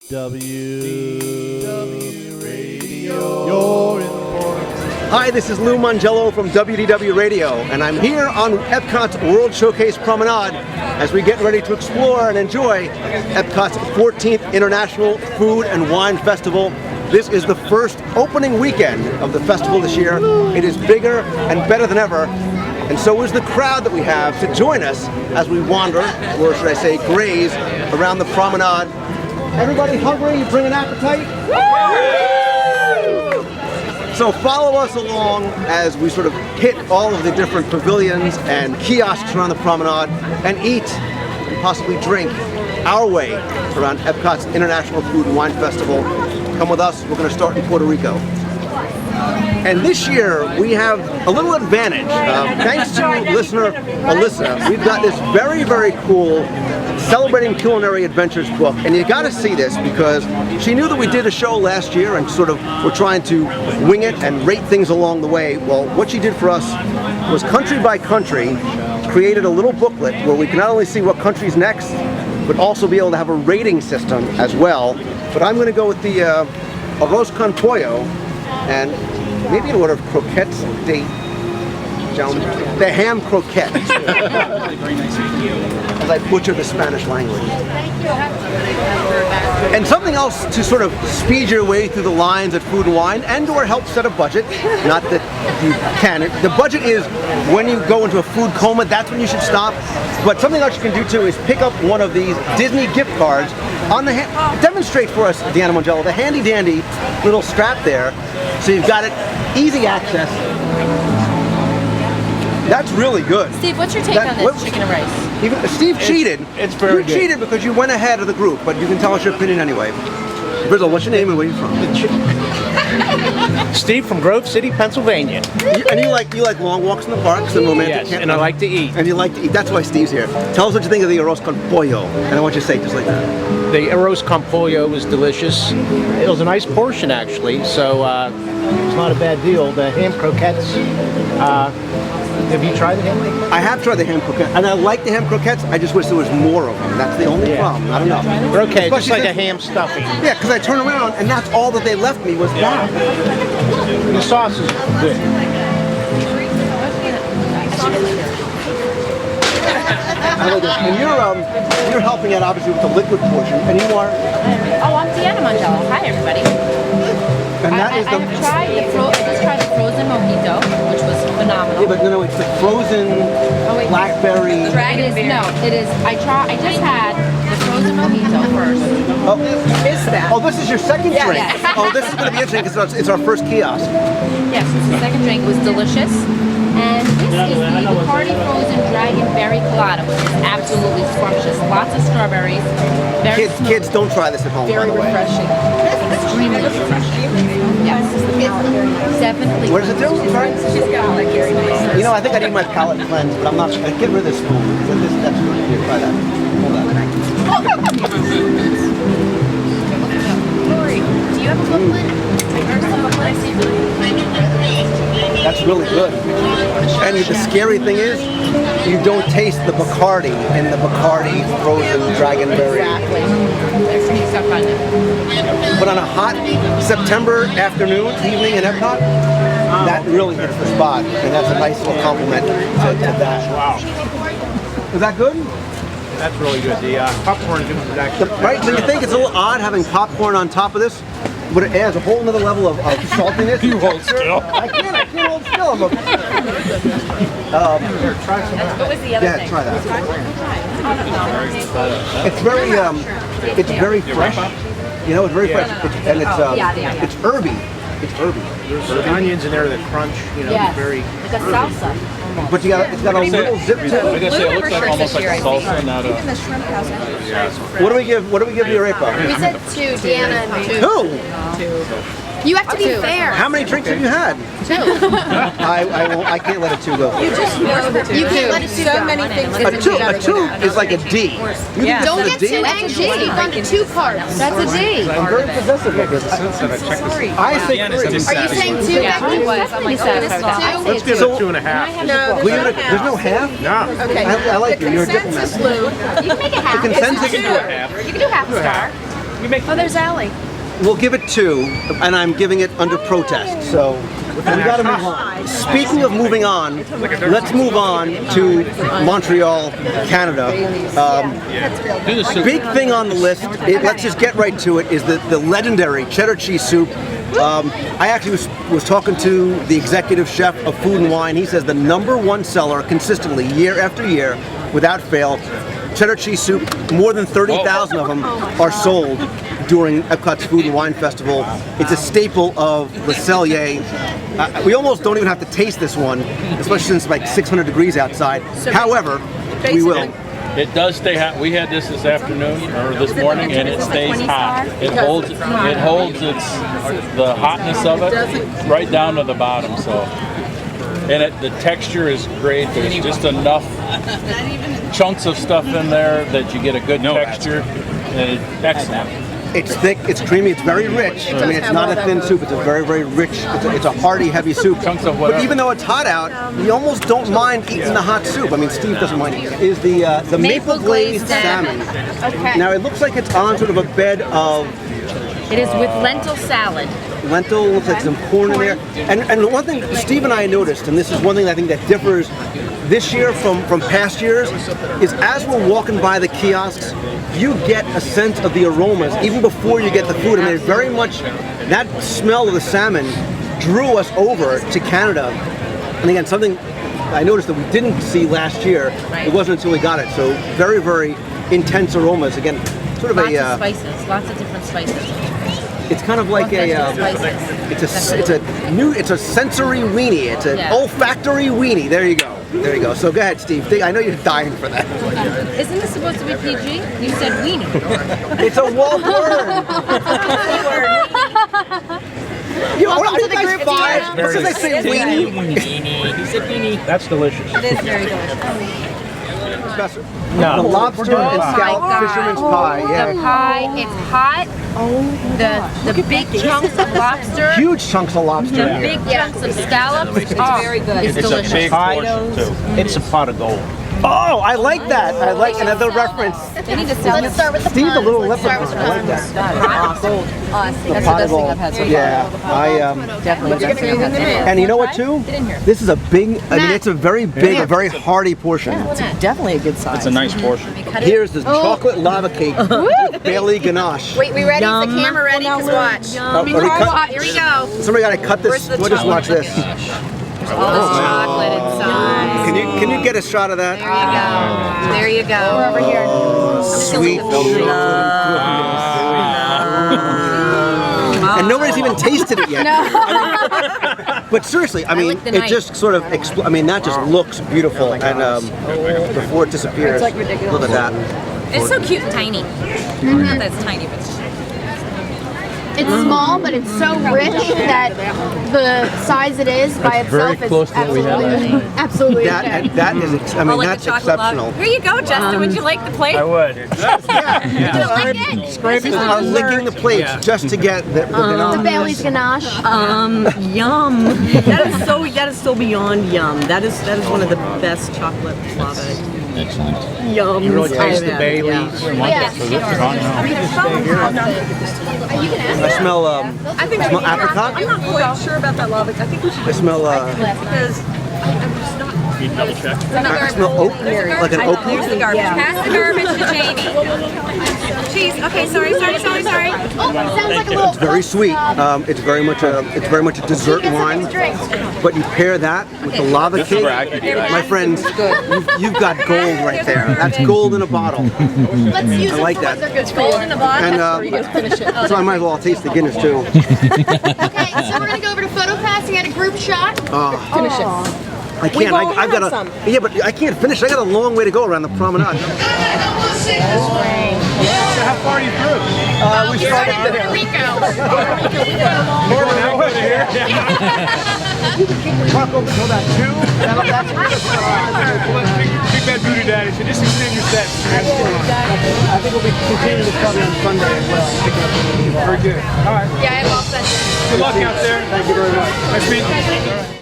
WDWRadio. Your important. Hi, this is Lou Mongello from WDWRadio, and I'm here on Epcot's World Showcase Promenade as we get ready to explore and enjoy Epcot's 14th International Food and Wine Festival. This is the first opening weekend of the festival this year. It is bigger and better than ever, and so is the crowd that we have to join us as we wander, or should I say graze, around the promenade. Everybody hungry? You bring an appetite? So follow us along as we sort of hit all of the different pavilions and kiosks around the promenade and eat and possibly drink our way around Epcot's International Food and Wine Festival. Come with us, we're going to start in Puerto Rico. And this year we have a little advantage. Thanks to listener Alyssa, we've got this very, very cool Celebrating Culinary Adventures book, and you got to see this because she knew that we did a show last year and sort of were trying to wing it and rate things along the way. Well, what she did for us was country by country, created a little booklet where we can not only see what country's next, but also be able to have a rating system as well. But I'm going to go with the arroz con pollo and maybe an order of croquettes the ham croquettes. As I butcher the Spanish language. And something else to sort of speed your way through the lines at Food and Wine and or help set a budget. Not that you can. The budget is when you go into a food coma, that's when you should stop. But something else you can do too is pick up one of these Disney gift cards on the demonstrate for us, Deanna Mongello, the handy dandy little strap there. So you've got it, easy access. That's really good. Steve, what's your take on this chicken and rice? Even Steve cheated. It's very good. You cheated because you went ahead of the group, but you can tell us your opinion anyway. Brizzle, what's your name and where are you from? Steve from Grove City, Pennsylvania. And you like long walks in the parks and romantic Yes, and I like to eat. And you like to eat. That's why Steve's here. Tell us what you think of the arroz con pollo. And I want you to say it just like that. The arroz con pollo was delicious. It was a nice portion actually, so it's not a bad deal. The ham croquettes. Have you tried the ham croquettes? I have tried the ham croquettes, and I like the ham croquettes. I just wish there was more of them. That's the only problem. Not enough. They're okay, just like Especially a ham stuffing. Yeah, because I turn around and that's all that they left me was that. The sauce is good. And you're helping out obviously with the liquid portion, and you are. Oh, I'm Deanna Mongello. Hi, everybody. And that is I just tried the frozen mojito, which was phenomenal. Yeah, but no, it's the frozen blackberry. It is. I just had the frozen mojito first. Oh, this is your second drink. Yes. Oh, this is going to be interesting because it's our first kiosk. Yes, it's the second drink. It was delicious. And this is the Bacardi Frozen Dragon Berry Colada, which is absolutely scrumptious. Lots of strawberries. Kids, don't try this at home, by the way. Refreshing. Extremely refreshing. Yes. Definitely. What does it do? I'm sorry? She's got like very nice. You know, I think I need my palate cleansed, but I'm not. Get rid of this spoon. That's good. Here, try that. Hold on. Lori, do you have a booklet? That's really good. And the scary thing is, you don't taste the Bacardi in the Bacardi frozen dragonberry. Exactly. But on a hot September afternoon, evening in Epcot, that really hits the spot. And that's a nice little compliment to that. Wow. Is that good? That's really good. The popcorn is actually... Right, so you think it's a little odd having popcorn on top of this? But it adds a whole nother level of saltiness. You hold still. I can't hold still. What was the other thing? Try that. It's very fresh. You know, it's very fresh. It's herby. It's herby. There's onions in there that crunch. You know, Yes. very. Like a salsa. But it's got a little zip to it. I guess it looks like almost like a salsa, not a... What do we give the arepa? We said 2, Deanna and 2. Two. You have to be fair. How many drinks have you had? 2. I can't let a 2 go. You can't let it so many things. A 2 is like a D. You Don't get too anxious. You've gone to 2 cards. That's a D. I'm very possessive of this. I say 3. Are you saying 2? He was. I'm like, this is Let's give it a 2.5. No. There's no half? No. Okay. I like you. You're a diplomat. Lou. You can make it half. Consensus. You can do half a star. Oh, there's Allie. We'll give it 2, and I'm giving it under protest. So we got to move on. Speaking of moving on, let's move on to Montreal, Canada. Big thing on the list. Let's just get right to it. Is the legendary cheddar cheese soup. I actually was talking to the executive chef of Food and Wine. He says the #1 seller consistently, year after year, without fail, cheddar cheese soup. More than 30,000 of them are sold during Epcot's Food and Wine Festival. It's a staple of Le Cellier. We almost don't even have to taste this one, especially since it's like 600 degrees outside. However, we will. It does stay hot. We had this afternoon or this morning, and it stays hot. It holds the hotness of it right down to the bottom. So, and the texture is great. There's just enough chunks of stuff in there that you get a good texture. And it's excellent. It's thick, it's creamy, it's very rich. I mean, it's not a thin soup, it's a very, very rich, it's a hearty, heavy soup. But even though it's hot out, you almost don't mind eating the hot soup. I mean, Steve doesn't mind eating it. Is the maple glazed salmon. Okay. Now, it looks like it's on sort of a bed of... It is with lentil salad. Lentil, looks like some corn in there. And one thing Steve and I noticed, and this is one thing I think that differs this year from past years, is as we're walking by the kiosks, you get a sense of the aromas even before you get the food. I mean, it's very much, that smell of the salmon drew us over to Canada. And again, something I noticed that we didn't see last year, it wasn't until we got it. So very, very intense aromas. Again, sort of lots of spices, lots of different spices. It's kind of like it's a sensory weenie. It's an olfactory weenie. There you go. There you go. So go ahead, Steve. I know you're dying for that. Isn't this supposed to be PG? You said weenie. It's a Walt word. Welcome to the group, five. Tina. Because I say weenie. He said weenie. That's delicious. It is very delicious. Professor. No. The lobster and Oh scallop my God. fisherman's pie. Yeah. The pie, it's hot. The big chunks of lobster. Huge chunks of lobster The here. big chunks of scallops. It's very good. It's It's a delicious. big portion too. It's a pot of gold. Oh, I like that. I like another reference. They need to sell Let's start with the Steve, the puns. little Let's start leprechaun. with I like puns. that. That's the best thing I've had so far. Yeah, Definitely the best thing I've had so far. and you know what too? This is a big, I mean, it's a very big, a very hearty portion. It's definitely a good size. It's a nice portion. Here's the chocolate lava cake with Bailey ganache. Wait, we ready? Yum. Is the camera ready? Because watch. Oh, are we cut- Here we go. Somebody got to cut this. We'll just watch this. Chocolate inside. Can you get a shot of that? There you go. Over here. Sweet. And nobody's even tasted it yet. But seriously, I mean, like the it knife. just sort of, I mean, that just looks beautiful. And before it disappears, look at that. It's so cute and tiny. Not that it's tiny, but It's small, but it's so rich that the size it is by itself is absolutely okay. That is, I mean, like that's the chocolate lava. exceptional. Here you go, Justin. Would you like the plate? I would. People are licking the plates just to get the The Bailey's ganache. Yum. That is so beyond yum. That is one of the best chocolate lava. Yum. You really taste the Baileys. I smell apricot. I'm not quite sure about that lava. I think we should I smell because I'm just not. Double check. I smell oak, like an oak. There's the garbage. Pass the garbage to Jamie. Cheese. Okay, sorry. Oh, it sounds like a little. It's very sweet. It's very much a dessert wine. But you pair that with the lava cake, my friends. You've got gold right there. That's gold in a bottle. Let's use I like that. It's gold in the bottle. And so I might as well taste the Guinness too. Okay, so we're gonna go over to photo passing at a group shot. Finish it. I can't. I've got some. Yeah, but I can't finish. I got a long way to go around the promenade. How far are you through? We started Puerto Rico. Talk over till about 2. Big Bad Booty Daddy, so just extend your set. I think we'll be continuing this probably on Sunday as well. Very good. All right. Yeah, I have all set. Good luck out there. Thank you very much. Nice meeting you.